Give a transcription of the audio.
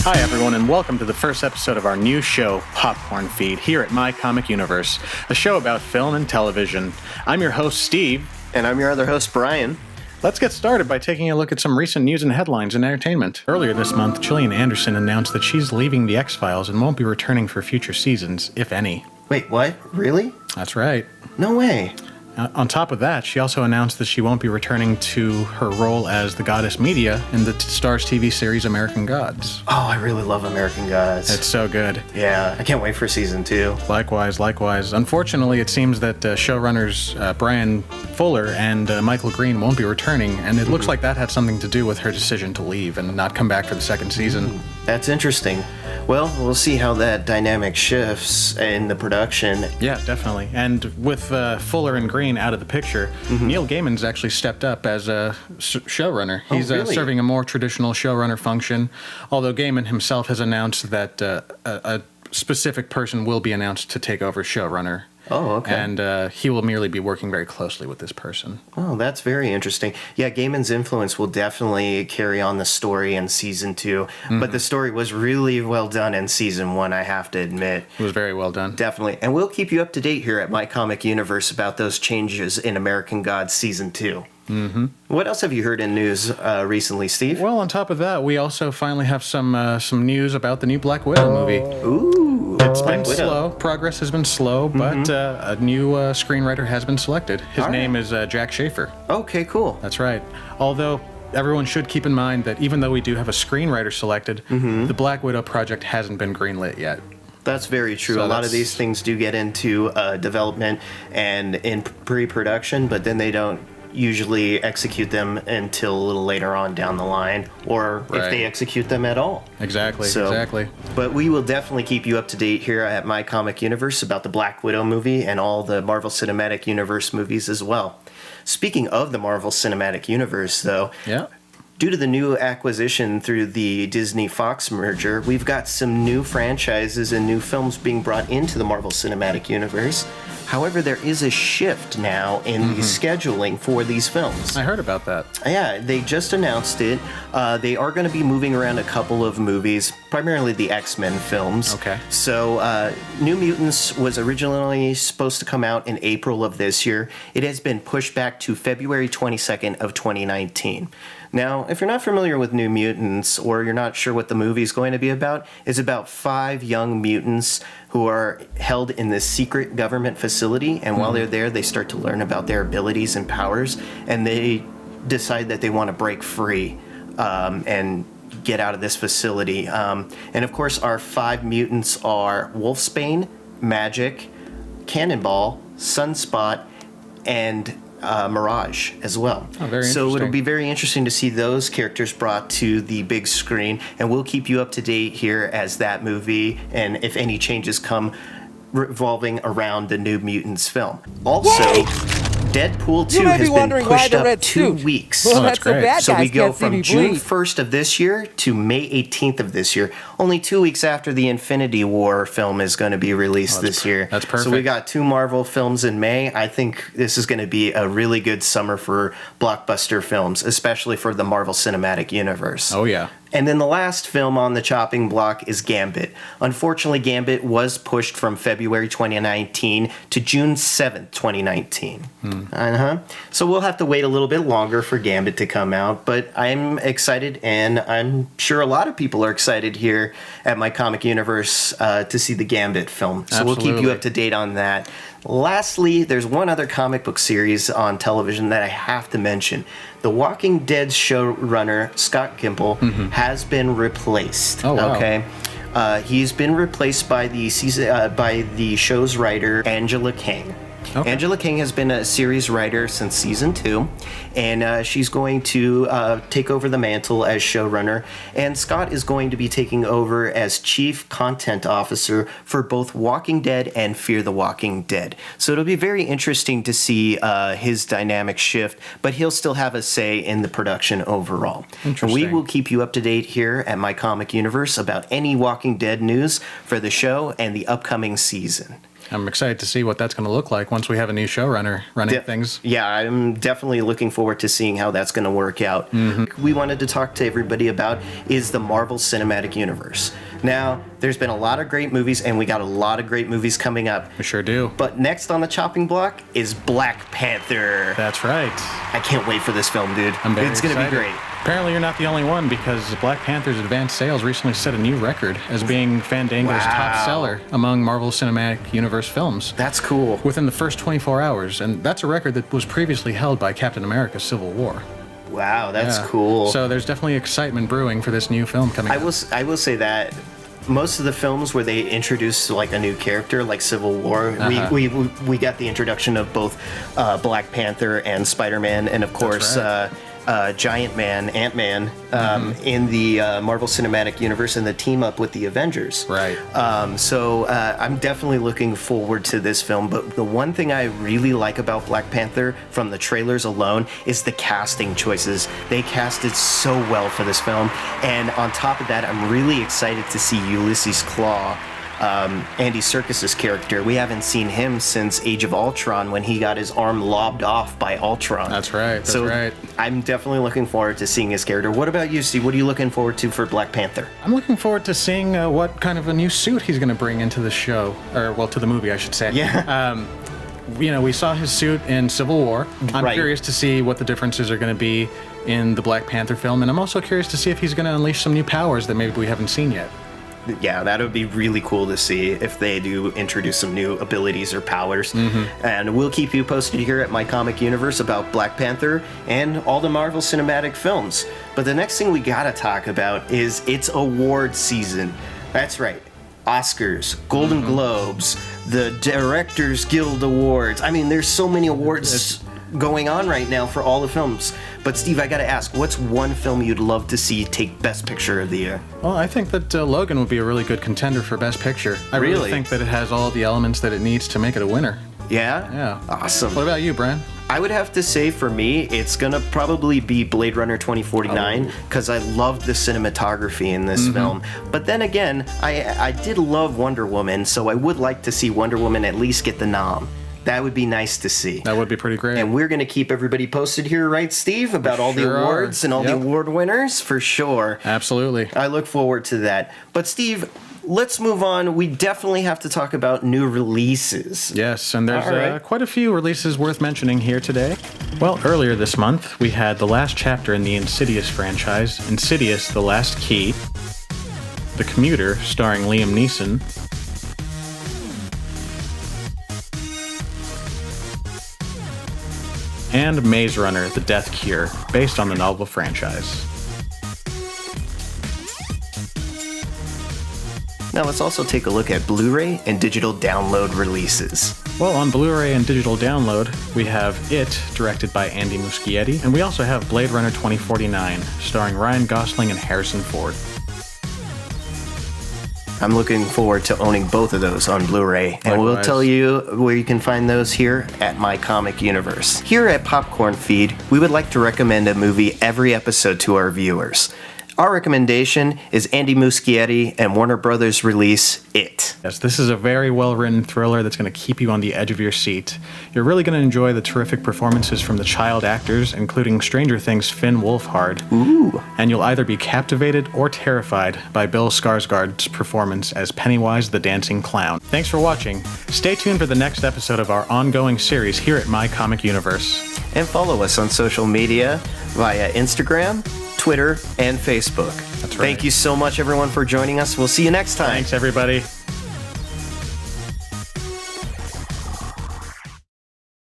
Hi, everyone, and welcome to the first episode of our new show, Popcorn Feed, here at My Comic Universe, a show about film and television. I'm your host, Steve. And I'm your other host, Brian. Let's get started by taking a look at some recent news and headlines in entertainment. Earlier this month, Gillian Anderson announced that she's leaving The X-Files and won't be returning for future seasons, if any. Wait, what? Really? That's right. No way. On top of that, she also announced that she won't be returning to her role as the goddess Media in the Starz TV series American Gods. Oh, I really love American Gods. It's so good. Yeah, I can't wait for season 2. Likewise. Unfortunately, it seems that showrunners Brian Fuller and Michael Green won't be returning, and it looks like that had something to do with her decision to leave and not come back for the second season. That's interesting. Well, we'll see how that dynamic shifts in the production. Yeah, definitely. And with Fuller and Green out of the picture, Neil Gaiman's actually stepped up as a showrunner. He's really? Serving a more traditional showrunner function, although Gaiman himself has announced that a specific person will be announced to take over showrunner. Oh, okay. And he will merely be working very closely with this person. Oh, that's very interesting. Yeah, Gaiman's influence will definitely carry on the story in season 2. But the story was really well done in season 1, I have to admit. It was very well done. Definitely. And we'll keep you up to date here at My Comic Universe about those changes in American Gods season 2. What else have you heard in news recently, Steve? Well, on top of that, we also finally have some news about the new Black Widow movie. Ooh. It's been slow. Progress has been slow, but a new screenwriter has been selected. His name is Jack Schaefer. Okay, cool. That's right. Although everyone should keep in mind that even though we do have a screenwriter selected, the Black Widow project hasn't been greenlit yet. That's very true. So a lot of these things do get into development and in pre-production, but then they don't usually execute them until a little later on down the line, or if they execute them at all. Exactly. But we will definitely keep you up to date here at My Comic Universe about the Black Widow movie and all the Marvel Cinematic Universe movies as well. Speaking of the Marvel Cinematic Universe, though, due to the new acquisition through the Disney-Fox merger, we've got some new franchises and new films being brought into the Marvel Cinematic Universe. However, there is a shift now in the scheduling for these films. I heard about that. Yeah, they just announced it. They are going to be moving around a couple of movies, primarily the X-Men films. Okay. So, New Mutants was originally supposed to come out in April of this year. It has been pushed back to February 22nd of 2019. Now, if you're not familiar with New Mutants, or you're not sure what the movie is going to be about, it's about 5 young mutants who are held in this secret government facility, and while they're there, they start to learn about their abilities and powers, and they decide that they want to break free and get out of this facility. And of course, our 5 mutants are Wolfsbane, Magic, Cannonball, Sunspot, and Mirage as well. Oh, very so interesting. it'll be very interesting to see those characters brought to the big screen, and we'll keep you up to date here as that movie and if any changes come revolving around the New Mutants film. Also, Deadpool 2 has been pushed up 2 weeks. Well, that's so great. bad So we guys go can't see from me June bleed. 1st of this year to May 18th of this year. Only 2 weeks after the Infinity War film is going to be released this year. That's perfect. So we got 2 Marvel films in May. I think this is going to be a really good summer for blockbuster films, especially for the Marvel Cinematic Universe. Oh, yeah. And then the last film on the chopping block is Gambit. Unfortunately, Gambit was pushed from February 2019 to June 7th, 2019. So we'll have to wait a little bit longer for Gambit to come out, but I'm excited, and I'm sure a lot of people are excited here at My Comic Universe to see the Gambit film. So we'll keep you up to date on that. Lastly, there's one other comic book series on television that I have to mention. The Walking Dead showrunner, Scott Gimple, has been replaced. Oh, wow. Okay. He's been replaced by the show's writer, Angela Kang. Okay. Angela Kang has been a series writer since season 2, and she's going to take over the mantle as showrunner, and Scott is going to be taking over as chief content officer for both Walking Dead and Fear the Walking Dead. So it'll be very interesting to see his dynamic shift, but he'll still have a say in the production overall. And we will keep you up to date here at My Comic Universe about any Walking Dead news for the show and the upcoming season. I'm excited to see what that's going to look like once we have a new showrunner running things. Yeah, I'm definitely looking forward to seeing how that's going to work out. We wanted to talk to everybody about is the Marvel Cinematic Universe. Now, there's been a lot of great movies, and we got a lot of great movies coming up. We sure do. But next on the chopping block is Black Panther. That's right. I can't wait for this film, dude. I'm very It's going to be great. Apparently, you're not the only one, because Black Panther's advanced sales recently set a new record as being Fandango's top seller among Marvel Cinematic Universe films. That's cool. Within the first 24 hours, and that's a record that was previously held by Captain America: Civil War. Wow, that's cool. So there's definitely excitement brewing for this new film coming out. I will say that most of the films where they introduce like a new character, like Civil War, we got the introduction of both Black Panther and Spider-Man, and of course Giant Man, Ant-Man, in the Marvel Cinematic Universe, and the team up with the Avengers. Right. So I'm definitely looking forward to this film. But the one thing I really like about Black Panther from the trailers alone is the casting choices. They casted so well for this film. And on top of that, I'm really excited to see Ulysses Claw, Andy Serkis's character. We haven't seen him since Age of Ultron, when he got his arm lobbed off by Ultron. That's right. So I'm definitely looking forward to seeing his character. What about you, Steve? What are you looking forward to for Black Panther? I'm looking forward to seeing what kind of a new suit he's going to bring into the show, or well, to the movie, I should say. Yeah. We saw his suit in Civil War. I'm curious to see what the differences are going to be in the Black Panther film, and I'm also curious to see if he's going to unleash some new powers that maybe we haven't seen yet. Yeah, that would be really cool to see if they do introduce some new abilities or powers. And we'll keep you posted here at My Comic Universe about Black Panther and all the Marvel Cinematic films. But the next thing we gotta talk about is it's award season. That's right. Oscars, Golden Globes, the Directors Guild Awards. I mean, there's so many awards going on right now for all the films. But Steve, I gotta ask, what's one film you'd love to see take Best Picture of the Year? Well, I think that Logan would be a really good contender for Best Picture. I really think that it has all the elements that it needs to make it a winner. Yeah? Yeah. Awesome. What about you, Brian? I would have to say, for me, it's gonna probably be Blade Runner 2049, because I loved the cinematography in this film. But then again, I did love Wonder Woman, so I would like to see Wonder Woman at least get the nom. That would be nice to see. That would be pretty great. And we're going to keep everybody posted here, right, Steve? About all the awards and all the award winners, for sure. Absolutely. I look forward to that. But Steve, let's move on. We definitely have to talk about new releases. Yes, and there's quite a few releases worth mentioning here today. Well, earlier this month, we had the last chapter in the Insidious franchise, Insidious: The Last Key, The Commuter, starring Liam Neeson, and Maze Runner: The Death Cure, based on the novel franchise. Now let's also take a look at Blu-ray and digital download releases. Well, on Blu-ray and digital download, we have It, directed by Andy Muschietti, and we also have Blade Runner 2049, starring Ryan Gosling and Harrison Ford. I'm looking forward to owning both of those on Blu-ray, and we'll tell you where you can find those here at My Comic Universe. Here at Popcorn Feed, we would like to recommend a movie every episode to our viewers. Our recommendation is Andy Muschietti and Warner Brothers' release, It. Yes, this is a very well-written thriller that's going to keep you on the edge of your seat. You're really going to enjoy the terrific performances from the child actors, including Stranger Things' Finn Wolfhard. Ooh. And you'll either be captivated or terrified by Bill Skarsgård's performance as Pennywise the Dancing Clown. Thanks for watching. Stay tuned for the next episode of our ongoing series here at My Comic Universe. And follow us on social media via Instagram, Twitter, and Facebook. That's right. Thank you so much, everyone, for joining us. We'll see you next time. Thanks, everybody.